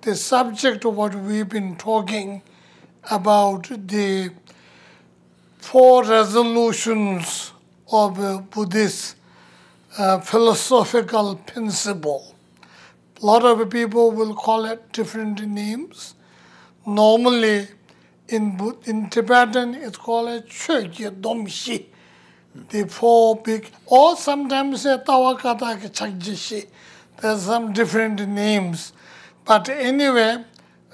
the subject of what we've been talking about, the 4 resolutions of a Buddhist philosophical principle. A lot of people will call it different names. Normally, in Tibetan, it's called a Chögye Domshi. The 4 big, or sometimes a Tawakata Chakjishi. There's some different names. But anyway,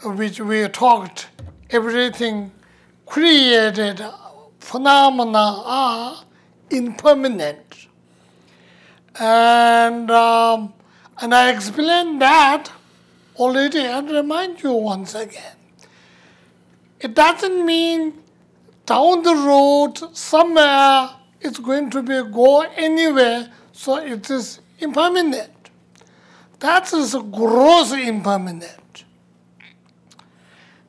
which we talked, everything created, phenomena are impermanent. And I explained that already and remind you once again. It doesn't mean down the road somewhere it's going to be go anywhere, so it is impermanent. That is gross impermanent.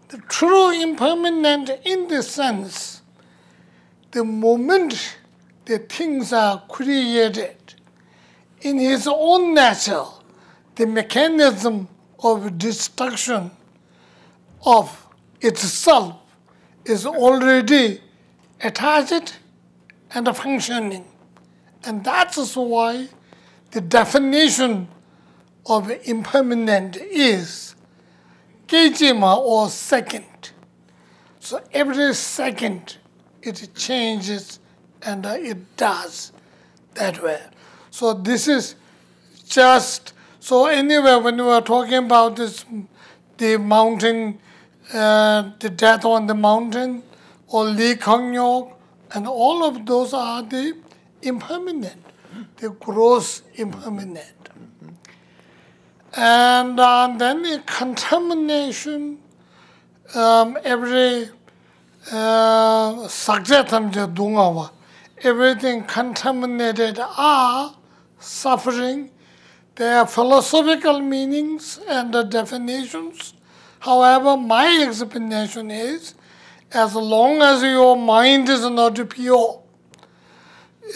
The true impermanent in the sense, the moment the things are created, in his own nature, the mechanism of destruction of itself is already attached and functioning. And that's why the definition of impermanent is Gejima, or second. So every second it changes and it does that way. So this is just, so anyway, when we are talking about this, the mountain, the death on the mountain, or Li Kangyok, and all of those are the impermanent, the gross impermanent. And then the contamination, every everything contaminated are suffering. There are philosophical meanings and the definitions. However, my explanation is, as long as your mind is not pure,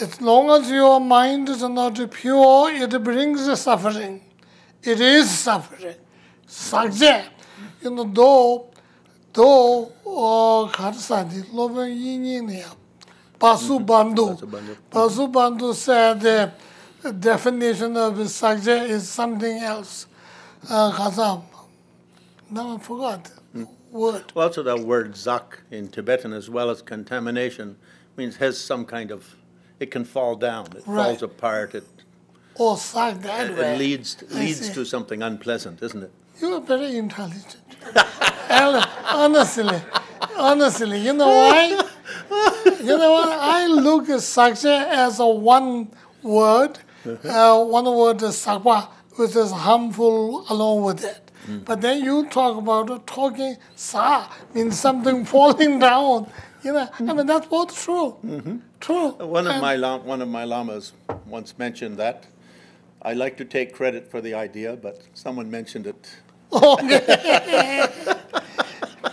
as long as your mind is not pure, it brings the suffering. It is suffering. Sakje, though Pasu Bandhu said the definition of sakje is something else. Now I forgot the word. Well, also the word zak in Tibetan, as well as contamination, means has some kind of, it can fall down, it falls apart, it leads to something unpleasant, isn't it? You are very intelligent. Honestly, you know why? You know what? I look at sakje as a one word is sakwa, which is harmful along with it. But then you talk about talking sa means something falling down. I mean that's both true. True. One of my lamas once mentioned that. I like to take credit for the idea, but someone mentioned it. Okay.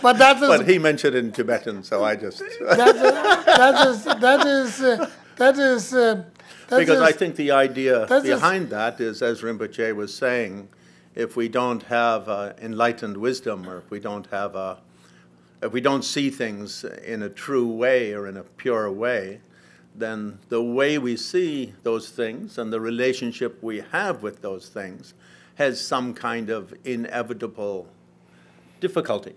But he mentioned it in Tibetan, so I just. That is. Because I think the idea behind that is, as Rinpoche was saying, if we don't have enlightened wisdom, or if we don't see things in a true way or in a pure way, then the way we see those things and the relationship we have with those things has some kind of inevitable difficulty.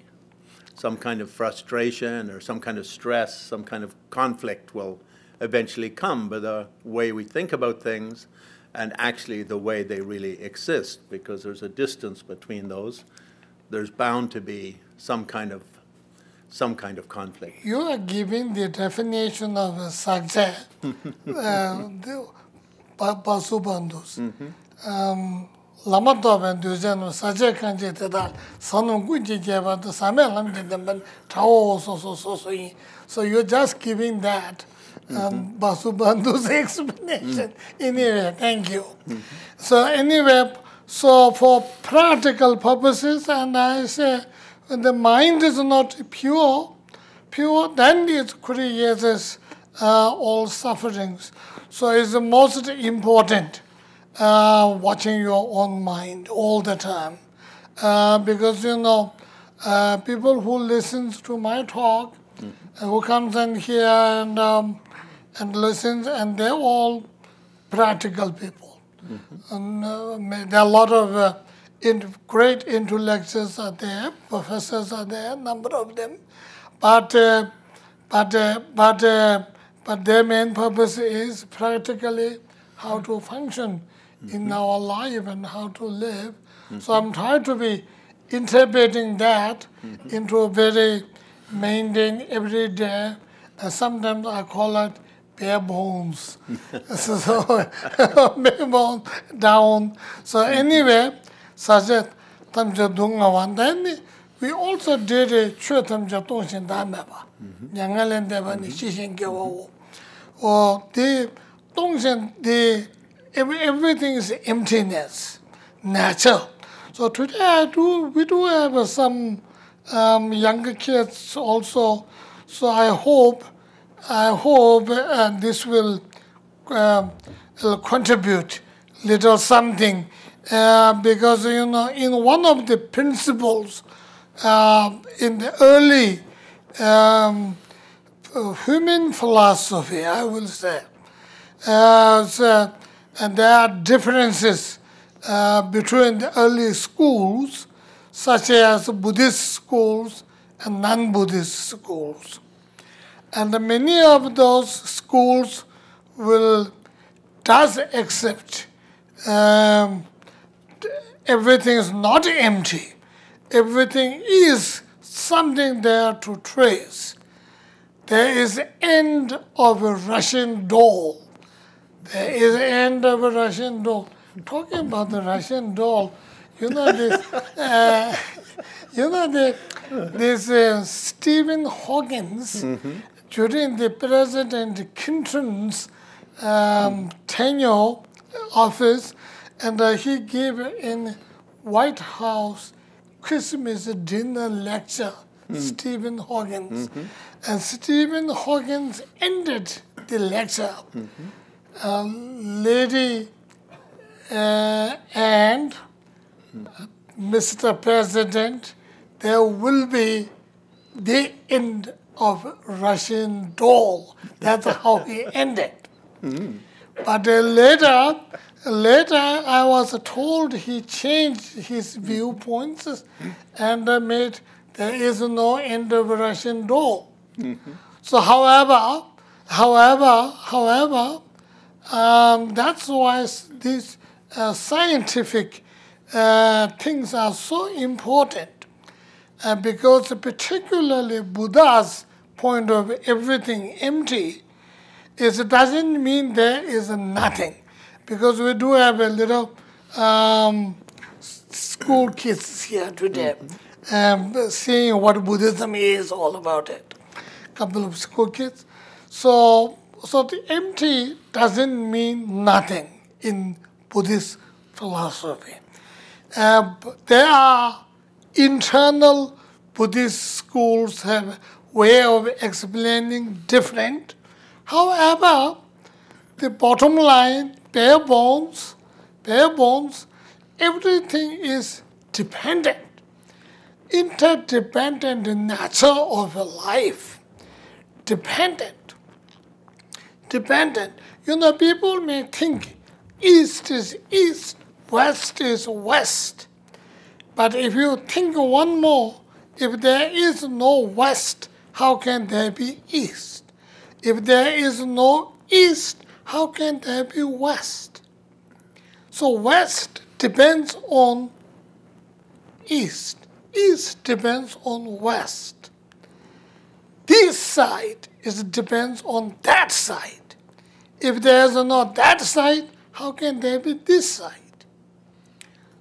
Some kind of frustration or some kind of stress, some kind of conflict will eventually come by the way we think about things and actually the way they really exist, because there's a distance between those. There's bound to be some kind of conflict. You are giving the definition of sakje, Pasu Bandhus. Lama Doban Dujan, Sajek and Jetada, Sonum Guji Java, the Samelam Gitaman, Tao, so you're just giving that Basu Bandhu's explanation. Anyway, thank you. So anyway, so for practical purposes, and I say, when the mind is not pure, then it creates all sufferings. So it's the most important, watching your own mind all the time. because, people who listens to my talk, who comes and hear and listens, and they're all practical people. And there are a lot of great intellectuals are there, professors are there, a number of them, but their main purpose is practically how to function in our life and how to live. So I'm trying to be interpreting that into a very mundane, everyday, sometimes I call it bare bones. So bare bones down. So anyway, such a then we also did a chutam jatoshin damaba. Yangalan devani shishin gawo. Or the everything is emptiness, nature. So today we do have some younger kids also. So I hope this will contribute little something because in one of the principles in the early human philosophy, I will say, and there are differences between the early schools, such as Buddhist schools and non-Buddhist schools. And many of those schools does accept everything is not empty. Everything is something there to trace. There is end of a Russian doll. There is end of a Russian doll. Talking about the Russian doll, this Stephen Hawkins, during the President Clinton's tenure office, and he gave in White House Christmas dinner lecture, Stephen Hawkins. And Stephen Hawkins ended the lecture. Lady and Mr. President, there will be the end of Russian doll. That's how he ended. But later I was told he changed his viewpoints and made there is no end of Russian doll. So however, that's why these scientific things are so important, because particularly Buddha's point of everything empty it doesn't mean there is nothing, because we do have a little school kids here today seeing what Buddhism is all about it. Couple of school kids. So the empty doesn't mean nothing in Buddhist philosophy. There are internal Buddhist schools have way of explaining different. However, the bottom line, bare bones, everything is dependent, interdependent nature of a life. Dependent. People may think east is east, west is west. But if you think one more, if there is no west, how can there be east? If there is no east, how can there be west? So west depends on east. East depends on west. This side depends on that side. If there is no that side, how can there be this side?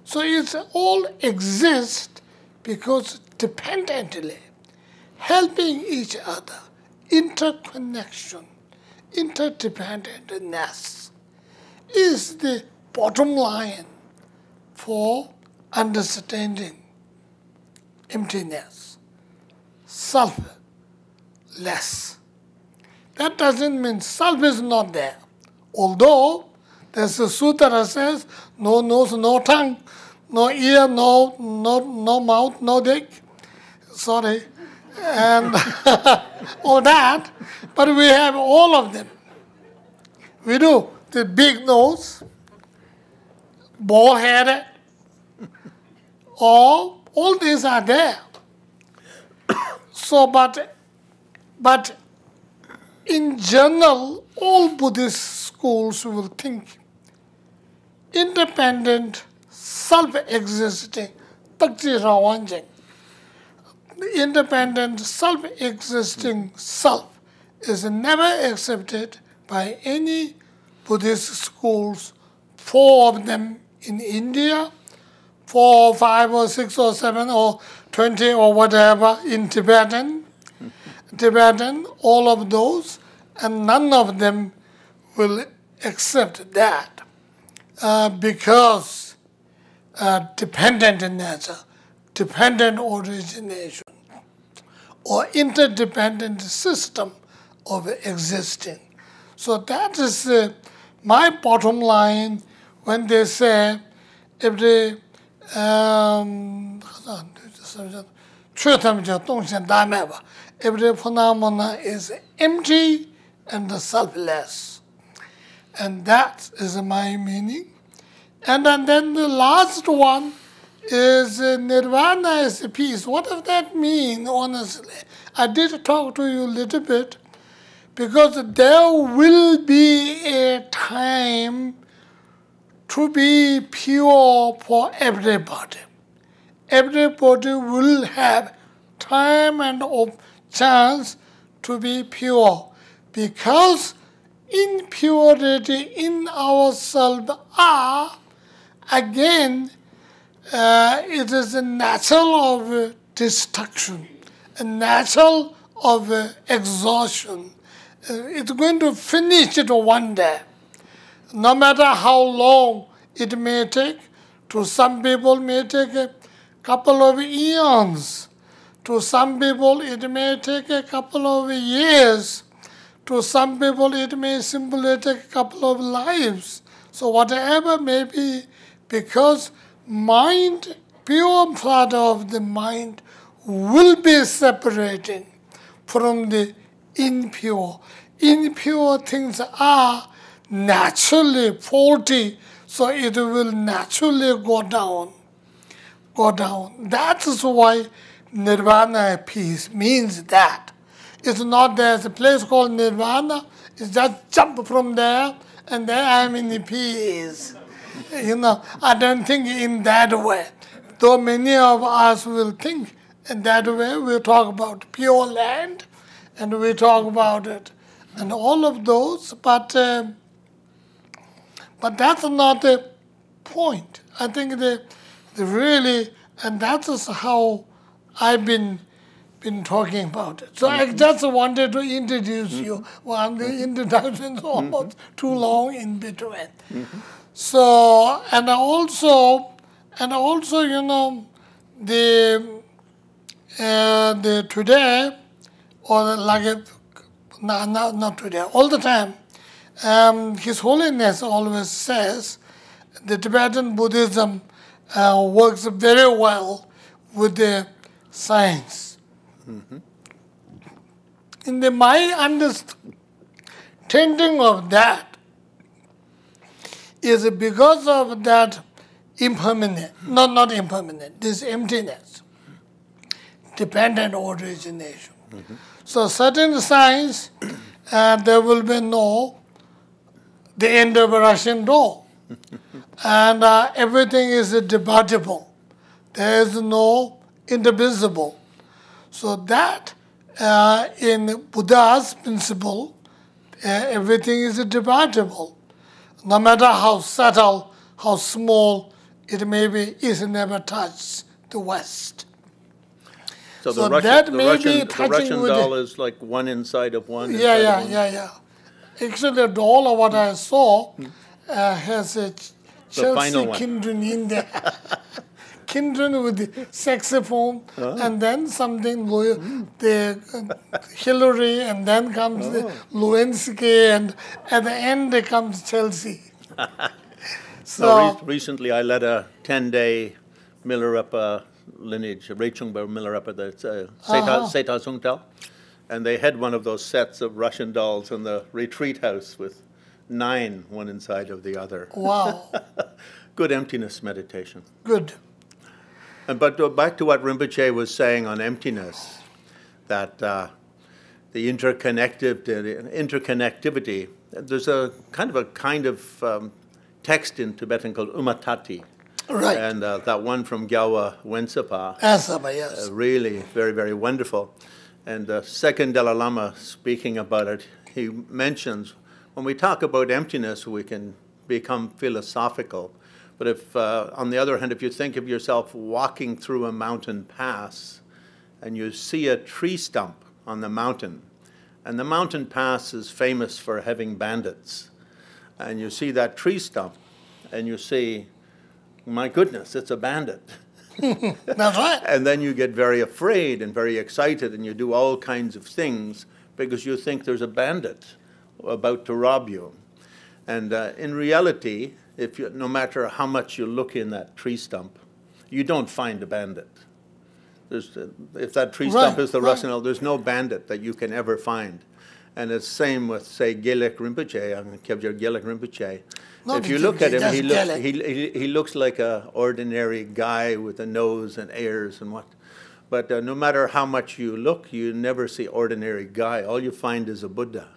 So it all exists because dependently, helping each other, interconnection, interdependentness is the bottom line for understanding emptiness, selfless. That doesn't mean self is not there. Although there's a sutra that says, no nose, no tongue, no ear, no mouth, no dick. Sorry. And all that. But we have all of them. We do. The big nose, bald-headed, all these are there. So, but in general, all Buddhist schools will think independent, self-existing, takti rawanjing. The independent, self-existing self is never accepted by any Buddhist schools, 4 of them in India, 4 or 5 or 6 or 7 or 20 or whatever in Tibetan, all of those, and none of them will accept that because dependent nature, dependent origination, or interdependent system of existing. So that is my bottom line when they say every phenomena is empty and selfless. And that is my meaning. And then the last one is nirvana is peace. What does that mean, honestly? I did talk to you a little bit, because there will be a time to be pure for everybody. Everybody will have time and chance to be pure, because impurity in ourselves are, again, it is a natural of destruction, a natural of exhaustion. It's going to finish it one day. No matter how long it may take, to some people may take a couple of eons. To some people it may take a couple of years. To some people it may simply take a couple of lives. So whatever may be, because mind, pure part of the mind will be separating from the impure. Impure things are naturally faulty, so it will naturally go down. That is why nirvana, peace, means that. It's not there's a place called nirvana, it's just jump from there and then I'm in the peace. I don't think in that way. Though many of us will think in that way, we'll talk about pure land and we talk about it and all of those, but that's not the point. I think the really, and that is how I've been talking about it. So I just wanted to introduce you. Well, the introduction is almost too long in between. So, and also, the today, or like not today, all the time, His Holiness always says the Tibetan Buddhism works very well with the science. In my understanding of that is because of that impermanent, not impermanent, this emptiness, dependent origination. So certain science, there will be the end of a Russian door. And everything is debatable. There is no indivisible. So that in Buddha's principle, everything is debatable. No matter how subtle, how small it may be, it never touches the West. So the Russian doll is like one inside of one. Yeah. Actually, the doll of what I saw has a Chelsea Kindred in there. Kindred with the saxophone, and then something, the Hillary, and then comes the Lewinsky, and at the end there comes Chelsea. So recently I led a 10-day Milarepa lineage, Reichungpa Milarepa, that's Seta Sungtal. And they had one of those sets of Russian dolls in the retreat house with 9, one inside of the other. Wow. Good emptiness meditation. Good. But back to what Rinpoche was saying on emptiness, that the interconnectivity, there's a kind of text in Tibetan called Umatati. Right. And that one from Gyalwa Wensapa. Yes. Really very, very wonderful. And the second Dalai Lama speaking about it, he mentions, when we talk about emptiness, we can become philosophical. But if, on the other hand, if you think of yourself walking through a mountain pass and you see a tree stump on the mountain, and the mountain pass is famous for having bandits, and you see that tree stump and you see, my goodness, it's a bandit. That's right. And then you get very afraid and very excited and you do all kinds of things because you think there's a bandit about to rob you. And in reality, no matter how much you look in that tree stump, you don't find a bandit. If that tree stump is the Russian elk, there's no bandit that you can ever find. And it's the same with, say, Gelek Rimpoche, Gelek Rinpoche. If you look at him, he looks like an ordinary guy with a nose and ears and what. But no matter how much you look, you never see ordinary guy. All you find is a Buddha.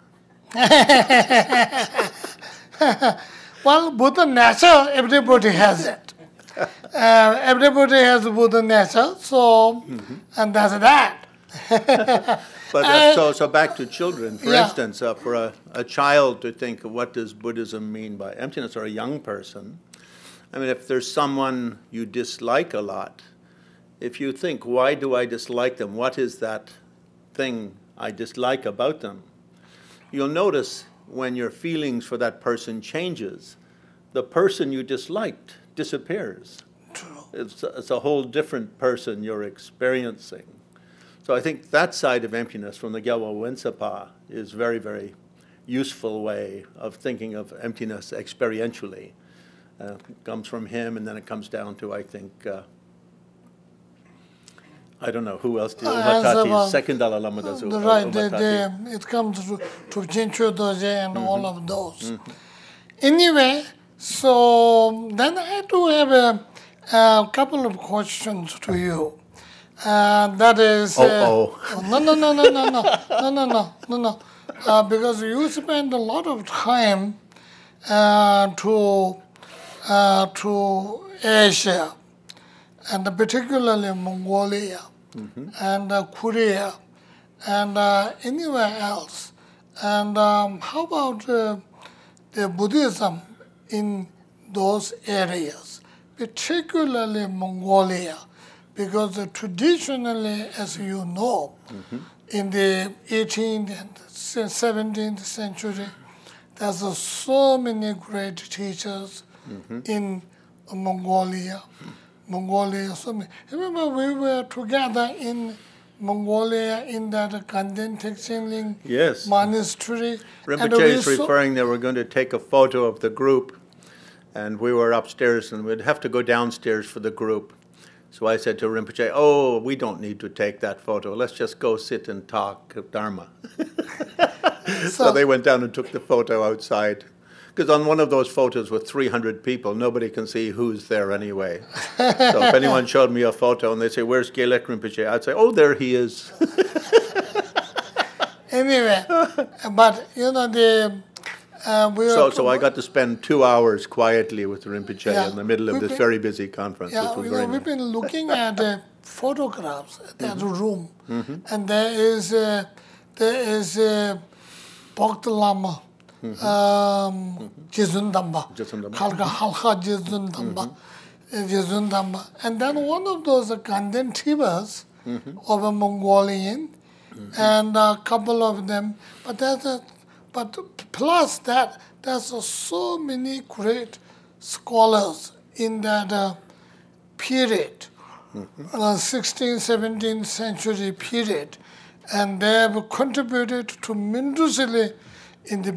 Well, Buddha nature, everybody has it. Everybody has Buddha nature, so, and that's that. But so back to children, for instance, for a child to think, what does Buddhism mean by emptiness, or a young person? I mean, if there's someone you dislike a lot, if you think, why do I dislike them? What is that thing I dislike about them? You'll notice when your feelings for that person changes, the person you disliked disappears. True. It's a whole different person you're experiencing. So I think that side of emptiness from the Gyalwa Wensapa is a very, very useful way of thinking of emptiness experientially. It comes from him, and then it comes down to, I think, I don't know, who else did Umatati, second Dalai Lama does Umatati. It comes to Jinchu Doje and all of those. Anyway, so then I do have a couple of questions to you. That is no, because you spend a lot of time to Asia, and particularly Mongolia and Korea and anywhere else. And how about the Buddhism in those areas, particularly Mongolia? Because traditionally, as you know, in the 18th and 17th century, there's so many great teachers in Mongolia. So many. Remember, we were together in Mongolia in that Kanden Tekchenling monastery. Rinpoche is referring that we're going to take a photo of the group, and we were upstairs, and we'd have to go downstairs for the group. So I said to Rinpoche, oh, we don't need to take that photo. Let's just go sit and talk Dharma. So they went down and took the photo outside. Because on one of those photos with 300 people, nobody can see who's there anyway. So if anyone showed me a photo and they say, where's Gelek Rinpoche? I'd say, oh, there he is. Anyway, but, you know, So I got to spend 2 hours quietly with Rinpoche in the middle of this very busy conference. We've been looking at photographs at that room, and there is Bhakta Lama, Jizundamba, Khalka Halka Jizundamba, and then one of those Kanden Tibas of a Mongolian, and a couple of them, but plus that, there's so many great scholars in that period, 16th, 17th century period, and they have contributed tremendously in the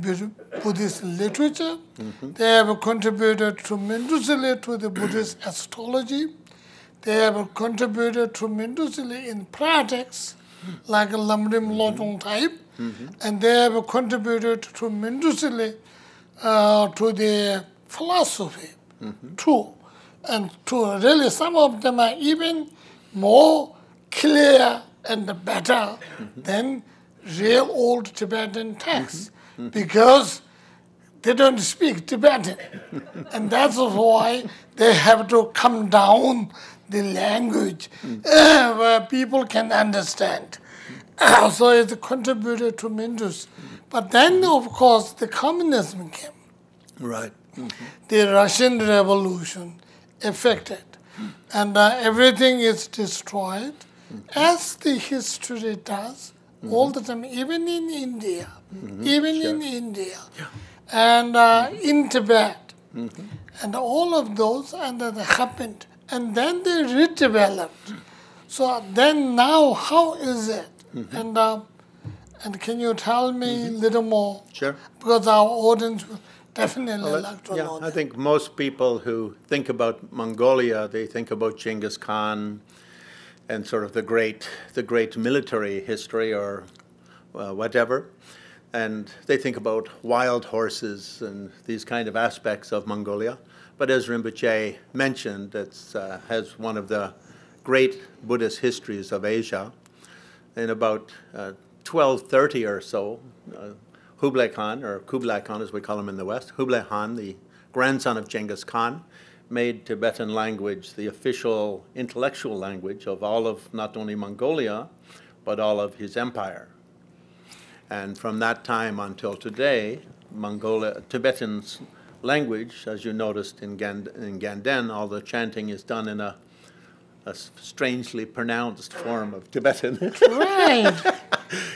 Buddhist literature. They have contributed tremendously to the Buddhist astrology. they have contributed tremendously in practice, like a Lamrim Lodong type, and they have contributed tremendously to the philosophy too. And to really, some of them are even more clear and better than real old Tibetan texts, because they don't speak Tibetan. And that's why they have to come down the language where people can understand. So it's contributed tremendous. But then, of course, the communism came. Right. The Russian Revolution affected. And everything is destroyed, as the history does all the time, even in India. In India. Yeah. And in Tibet, and all of those, and that happened, and then they redeveloped. So then now, how is it? And can you tell me a little more? Sure. Because our audience will definitely like to know that. I think most people who think about Mongolia, they think about Genghis Khan and sort of the great military history or whatever. And they think about wild horses and these kind of aspects of Mongolia. But as Rinpoche mentioned, it has one of the great Buddhist histories of Asia. In about 1230 or so, Kublai Khan, or Kublai Khan as we call him in the West, Kublai Khan, the grandson of Genghis Khan, made Tibetan language the official intellectual language of all of not only Mongolia, but all of his empire. And from that time until today, Tibetan language, as you noticed in Ganden, all the chanting is done in a strangely pronounced form of Tibetan. Right.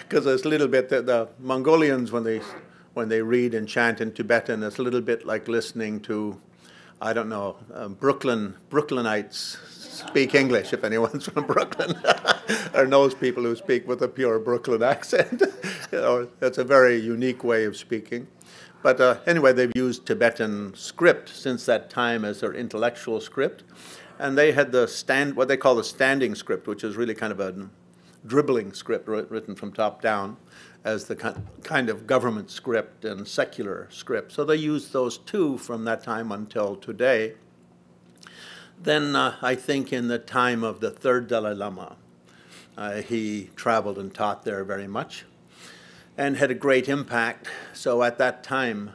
Because it's a little bit, the Mongolians, when they read and chant in Tibetan, it's a little bit like listening to, I don't know, Brooklynites speak English, if anyone's from Brooklyn, or knows people who speak with a pure Brooklyn accent. That's a very unique way of speaking. But anyway, they've used Tibetan script since that time as their intellectual script. And they had what they call the standing script, which is really kind of a dribbling script written from top down as the kind of government script and secular script. So they used those two from that time until today. Then I think in the time of the third Dalai Lama, he traveled and taught there very much and had a great impact. So at that time,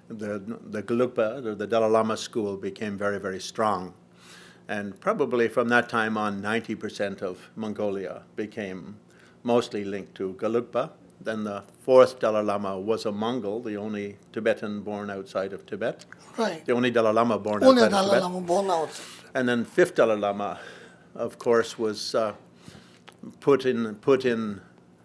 the Gelugpa, or the Dalai Lama school, became very, very strong. And probably from that time on, 90% of Mongolia became mostly linked to Gelugpa. Then the fourth Dalai Lama was a Mongol, the only Tibetan born outside of Tibet. Right. The only Dalai Lama born outside of Tibet. Only Dalai Lama born outside. And then fifth Dalai Lama, of course, was put in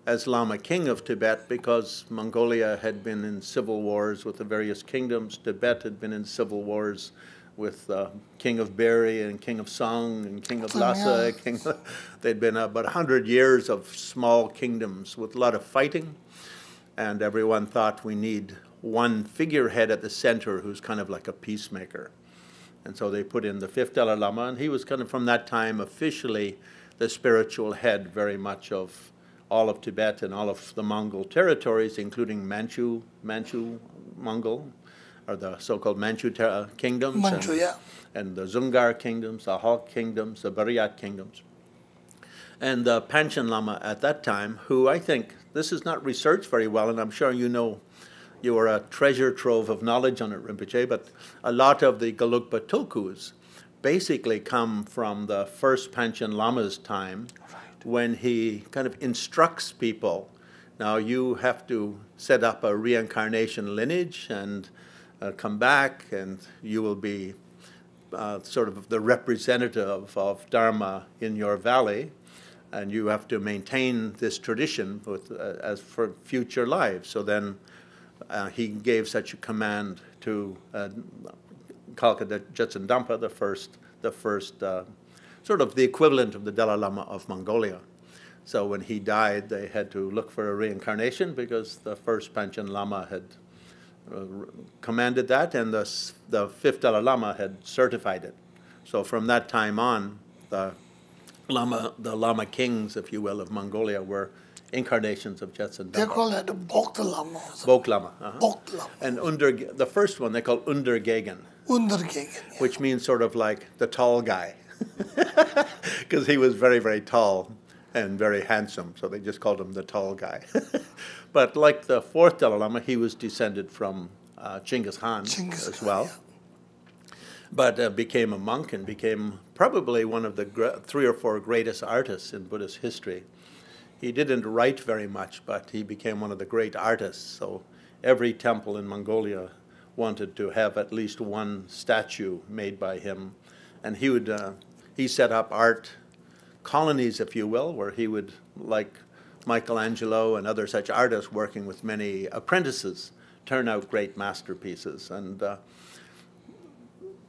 as Lama King of Tibet because Mongolia had been in civil wars with the various kingdoms. Tibet had been in civil wars with King of Beri and King of Song and King of Lhasa. They'd been about 100 years of small kingdoms with a lot of fighting. And everyone thought we need one figurehead at the center who's kind of like a peacemaker. And so they put in the fifth Dalai Lama, and he was kind of from that time officially the spiritual head very much of all of Tibet and all of the Mongol territories, including Manchu Mongol, or the so-called Manchu kingdoms, and the Zungar kingdoms, the Halk kingdoms, the Buryat kingdoms. And the Panchen Lama at that time, who I think, this is not researched very well, and I'm sure you know, you are a treasure trove of knowledge on it, Rinpoche, but a lot of the Gelugpa tulkus basically come from the first Panchen Lama's time, when he kind of instructs people. Now you have to set up a reincarnation lineage and come back, and you will be sort of the representative of Dharma in your valley, and you have to maintain this tradition with, as for future lives. So then he gave such a command to Kalka Jetsun Dampa, the first sort of the equivalent of the Dalai Lama of Mongolia. So when he died, they had to look for a reincarnation because the first Panchen Lama had commanded that, and the fifth Dalai Lama had certified it. So from that time on, the Lama kings, if you will, of Mongolia were incarnations of Jetsun They Dhamma. call it Bok Lama. Bok Lama. Bok Lama. And the first one they call Undergegen, Undergegen. Yeah. which means sort of like the tall guy, because he was very, very tall and very handsome, so they just called him the tall guy. But like the fourth Dalai Lama, he was descended from Genghis Khan as well. Yeah. But became a monk and became probably one of the 3 or 4 greatest artists in Buddhist history. He didn't write very much, but he became one of the great artists. So every temple in Mongolia wanted to have at least one statue made by him. And he set up art colonies, if you will, where he would, like Michelangelo and other such artists working with many apprentices, turn out great masterpieces. And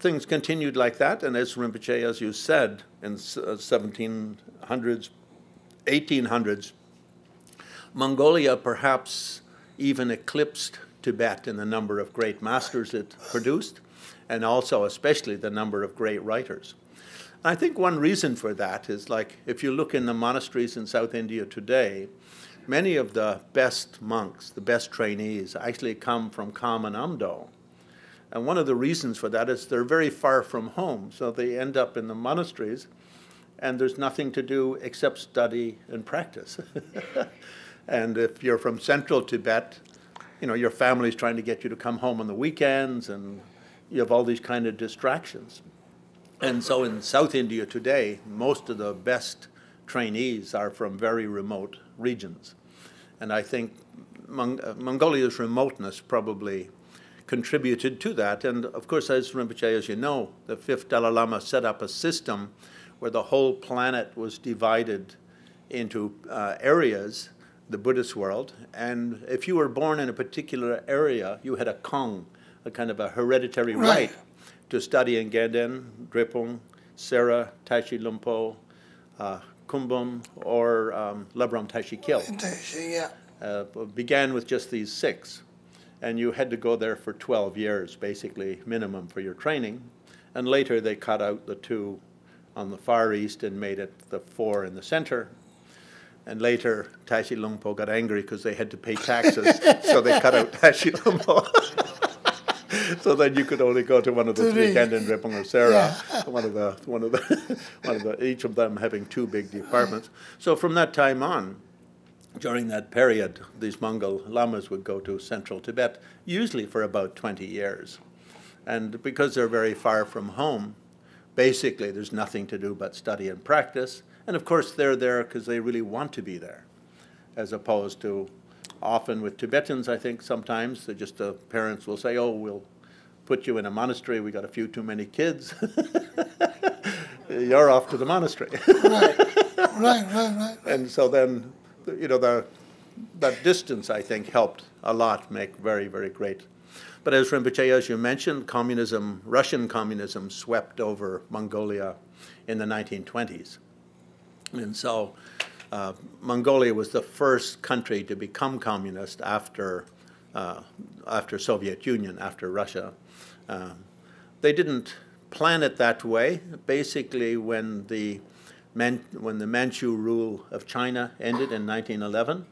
things continued like that, and as Rinpoche, as you said, in 1700s, 1800s, Mongolia perhaps even eclipsed Tibet in the number of great masters it produced, and also especially the number of great writers. I think one reason for that is, like, if you look in the monasteries in South India today, many of the best monks, the best trainees, actually come from Kham and Amdo. And one of the reasons for that is they're very far from home, so they end up in the monasteries, and there's nothing to do except study and practice. And if you're from central Tibet, you know, your family's trying to get you to come home on the weekends, and you have all these kind of distractions. And so in South India today, most of the best trainees are from very remote regions. And I think Mongolia's remoteness probably contributed to that. And of course, as Rinpoche, as you know, the 5th Dalai Lama set up a system where the whole planet was divided into areas, the Buddhist world. And if you were born in a particular area, you had a kong, a kind of a hereditary right to study in Geden, Drepung, Sera, Tashi Lumpo, Kumbum, or Labram Tashi Kil. Began with just these 6. And you had to go there for 12 years, basically, minimum for your training. And later they cut out the 2 on the far east and made it the 4 in the center. And later, Tashi Lungpo got angry because they had to pay taxes, so they cut out Tashi Lungpo. So then you could only go to one of the 3, Genden, Drepung, or Sera, each of them having 2 big departments. So from that time on, during that period, these Mongol lamas would go to central Tibet, usually for about 20 years. And because they're very far from home, basically there's nothing to do but study and practice. And of course they're there because they really want to be there, as opposed to often with Tibetans, I think sometimes the parents will say, oh, we'll put you in a monastery, we got a few too many kids. You're off to the monastery. Right. And so then, you know, that distance, I think, helped a lot make very, very great. But as Rinpoche, as you mentioned, communism, Russian communism swept over Mongolia in the 1920s. And so Mongolia was the first country to become communist after Soviet Union, after Russia. They didn't plan it that way. Basically, when the Manchu rule of China ended in 1911,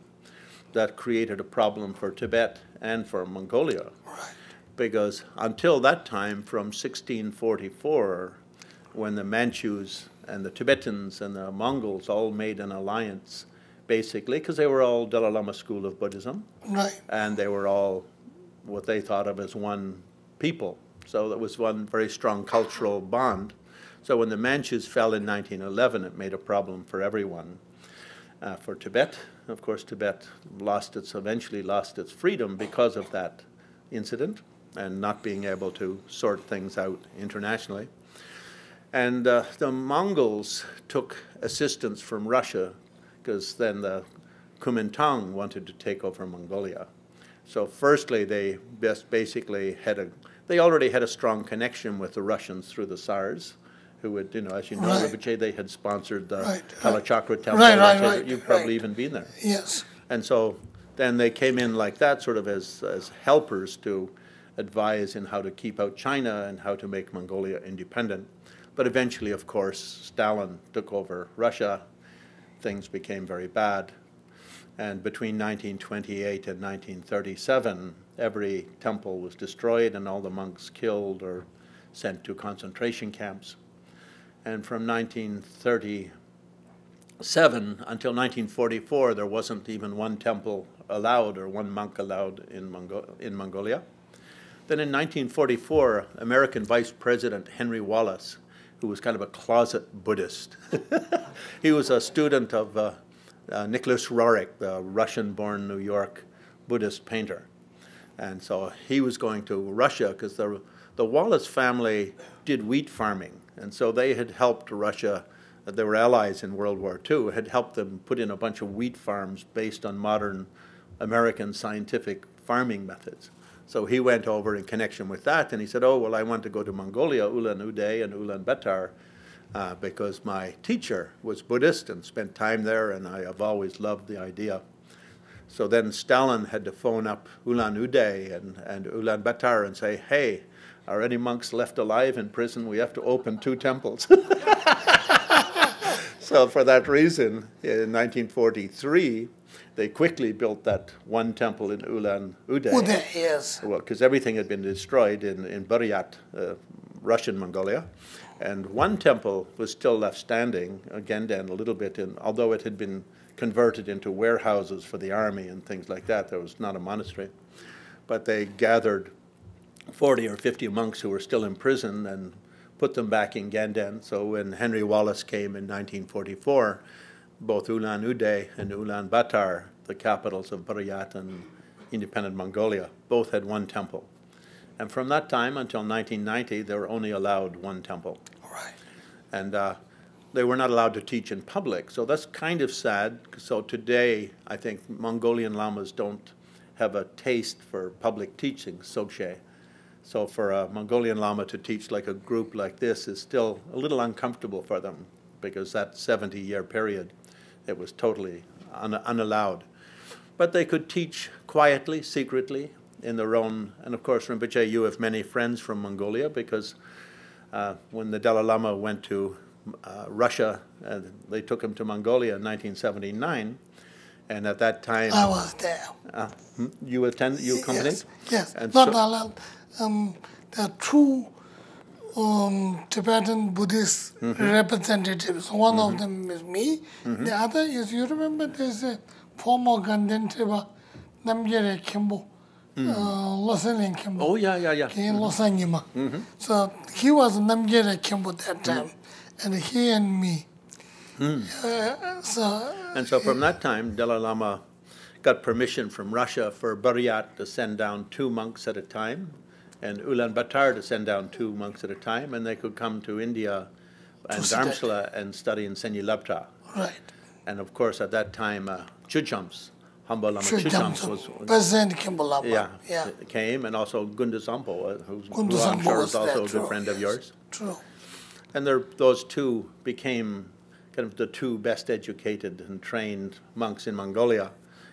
that created a problem for Tibet and for Mongolia. Right. Because until that time, from 1644, when the Manchus and the Tibetans and the Mongols all made an alliance, basically, because they were all Dalai Lama school of Buddhism, right, and they were all what they thought of as one people. So that was one very strong cultural bond. So when the Manchus fell in 1911, it made a problem for everyone. For Tibet, of course, Tibet eventually lost its freedom because of that incident and not being able to sort things out internationally. And the Mongols took assistance from Russia because then the Kuomintang wanted to take over Mongolia. So firstly, they basically they already had a strong connection with the Russians through the Tsars, who would, you know, as you know, Rinpoche, they had sponsored the Kalachakra temple. You've probably even been there. Yes. And so then they came in like that, sort of as helpers to advise in how to keep out China and how to make Mongolia independent. But eventually, of course, Stalin took over Russia. Things became very bad. And between 1928 and 1937, every temple was destroyed and all the monks killed or sent to concentration camps. And from 1937 until 1944, there wasn't even one temple allowed or one monk allowed in Mongolia. Then in 1944, American Vice President Henry Wallace, who was kind of a closet Buddhist, he was a student of Nicholas Roerich, the Russian-born New York Buddhist painter. And so he was going to Russia because the Wallace family did wheat farming. And so they had helped Russia, they were allies in World War II, had helped them put in a bunch of wheat farms based on modern American scientific farming methods. So he went over in connection with that, and he said, oh, well, I want to go to Mongolia, Ulan-Ude and Ulaanbaatar, because my teacher was Buddhist and spent time there, and I have always loved the idea. So then Stalin had to phone up Ulan-Ude and Ulaanbaatar and say, hey, are any monks left alive in prison? We have to open 2 temples. So for that reason, in 1943, they quickly built that one temple in Ulan-Ude. Yes. Well, because everything had been destroyed in Buryat, Russian Mongolia. And one temple was still left standing, Genden, a little bit, although it had been converted into warehouses for the army and things like that. There was not a monastery. But they gathered 40 or 50 monks who were still in prison and put them back in Genden. So when Henry Wallace came in 1944, both Ulan-Ude and Ulaanbaatar, the capitals of Buryat and independent Mongolia, both had one temple. And from that time until 1990, they were only allowed one temple. Right. And they were not allowed to teach in public. So that's kind of sad. So today, I think Mongolian lamas don't have a taste for public teaching, Soche. So for a Mongolian lama to teach like a group like this is still a little uncomfortable for them, because that 70-year period, it was totally unallowed. But they could teach quietly, secretly, in their own, and of course, Rinpoche, you have many friends from Mongolia, because when the Dalai Lama went to Russia, they took him to Mongolia in 1979, and at that time... I was there. You accompanied? Yes, and not Dalai. There are 2 Tibetan Buddhist representatives. One of them is me. The other is, you remember, there's a former Ganden Tiba, Namgyere Kimbo, Losan Kimbo. Oh, yeah. Losan Yima. So he was Namgyere Kimbo that time, and he and me. And so from that time, Dalai Lama got permission from Russia for Buryat to send down 2 monks at a time, and Ulaanbaatar to send down 2 monks at a time, and they could come to India and Dharamsala and study in Senyi-Labta. Right. And of course, at that time, Chuchamps, Hamba Lama Chuchamps was President Kimbo Lama. Came, and also Gunda Sampo, who I'm Sampo sure is also a true, good friend of yours. True. And those 2 became kind of the 2 best educated and trained monks in Mongolia.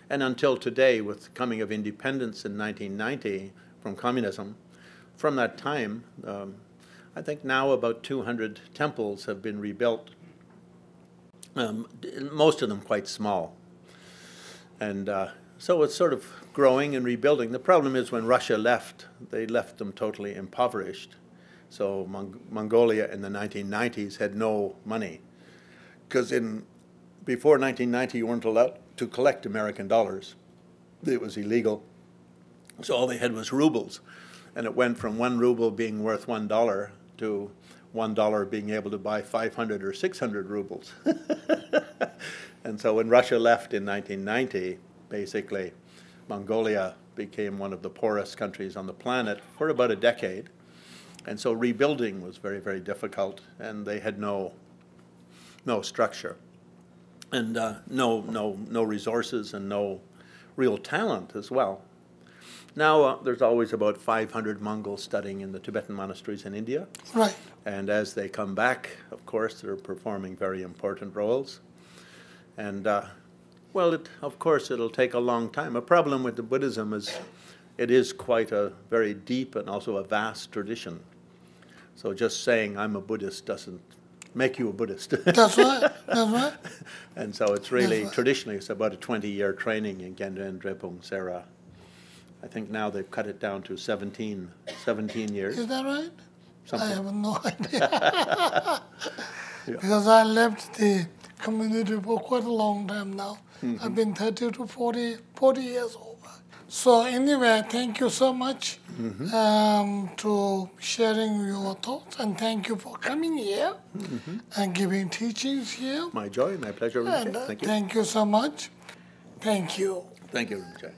And until today, with the coming of independence in 1990 from communism, from that time, I think now about 200 temples have been rebuilt, most of them quite small. And so it's sort of growing and rebuilding. The problem is when Russia left, they left them totally impoverished. So Mongolia in the 1990s had no money, because before 1990 you weren't allowed to collect American dollars. It was illegal. So all they had was rubles. And it went from 1 ruble being worth $1 to $1 being able to buy 500 or 600 rubles. And so when Russia left in 1990, basically, Mongolia became one of the poorest countries on the planet for about a decade. And so rebuilding was very, very difficult, and they had no structure, and no resources, and no real talent as well. Now there's always about 500 Mongols studying in the Tibetan monasteries in India. Right. And as they come back, of course, they're performing very important roles. And, well, of course, it'll take a long time. A problem with the Buddhism is it is quite a very deep and also a vast tradition. So just saying I'm a Buddhist doesn't make you a Buddhist. That's right. That's right. And so it's really, traditionally, it's about a 20-year training in Genren Drepung Sera. I think now they've cut it down to 17 years. Is that right? Something. I have no idea. Because I left the community for quite a long time now. I've been 30 to 40 years over. So anyway, thank you so much to sharing your thoughts, and thank you for coming here and giving teachings here. My joy, my pleasure. And, thank you. Thank you so much. Thank you. Thank you, Rinpoche.